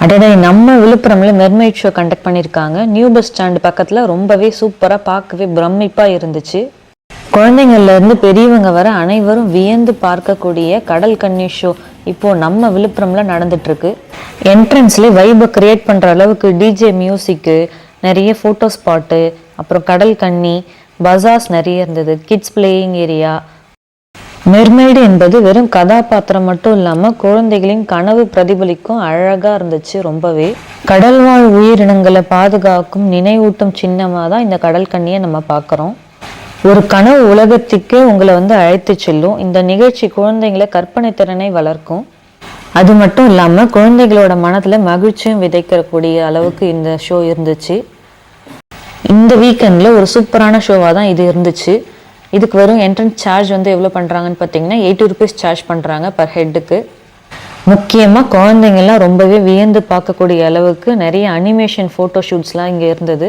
அடடே, நம்ம விழுப்புரம்ல mermaid show conduct பண்ணியிருக்காங்க. நியூ பஸ் ஸ்டாண்ட் பக்கத்தில் ரொம்பவே சூப்பராக பார்க்கவே பிரமிப்பாக இருந்துச்சு. குழந்தைங்கள்லேருந்து பெரியவங்க வர அனைவரும் வியந்து பார்க்கக்கூடிய கடல் கன்னி ஷோ இப்போது நம்ம விழுப்புரம்ல நடந்துட்டுருக்கு. என்ட்ரன்ஸ்லேயே வைபை க்ரியேட் பண்ணுற அளவுக்கு டிஜே மியூசிக்கு, நிறைய ஃபோட்டோ ஸ்பாட்டு, அப்புறம் கடல் கன்னி பஜார்ஸ் நிறைய இருந்தது, கிட்ஸ் பிளேயிங் ஏரியா. மெர்மைடு என்பது வெறும் கதாபாத்திரம் மட்டும் இல்லாமல் குழந்தைகளின் கனவு பிரதிபலிக்கும் அழகாக இருந்துச்சு. ரொம்பவே கடல்வாழ் உயிரினங்களை பாதுகாக்கும் நினைவூட்டும் சின்னமாக தான் இந்த கடல் கன்னியை நம்ம பார்க்குறோம். ஒரு கனவு உலகத்துக்கே உங்களை அழைத்து செல்லும். இந்த நிகழ்ச்சி குழந்தைங்களை கற்பனை திறனை வளர்க்கும். அது மட்டும் இல்லாமல் குழந்தைகளோட மனதில் மகிழ்ச்சியும் விதைக்கக்கூடிய அளவுக்கு இந்த ஷோ இருந்துச்சு. இந்த வீக்கெண்டில் ஒரு சூப்பரான ஷோவாக தான் இது இருந்துச்சு. இதுக்கு வரும் என்ட்ரன்ஸ் சார்ஜ் எவ்வளோ பண்ணுறாங்கன்னு பார்த்தீங்கன்னா 80 rupees சார்ஜ் பண்ணுறாங்க பர் ஹெட்டுக்கு. முக்கியமாக குழந்தைங்கள்லாம் ரொம்பவே வியந்து பார்க்கக்கூடிய அளவுக்கு நிறைய அனிமேஷன் ஃபோட்டோ ஷூட்ஸ்லாம் இங்கே இருந்தது.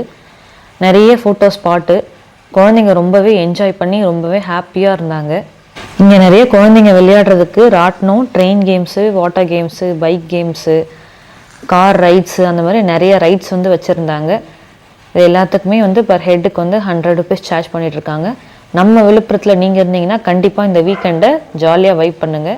நிறைய ஃபோட்டோ ஸ்பாட்டு. குழந்தைங்க ரொம்பவே என்ஜாய் பண்ணி ரொம்பவே ஹாப்பியாக இருந்தாங்க. இங்கே நிறைய குழந்தைங்க விளையாடுறதுக்கு ராட்னம், train games, water games, bike games, car rides, அந்த மாதிரி நிறைய ரைட்ஸ் வச்சுருந்தாங்க. இது எல்லாத்துக்குமே பர் ஹெட்டுக்கு 100 rupees சார்ஜ் பண்ணிகிட்ருக்காங்க. நம்ம விழுப்புரத்தில் நீங்கள் இருந்தீங்கன்னா கண்டிப்பாக இந்த வீக்கெண்டை ஜாலியாக வைப் பண்ணுங்கள்.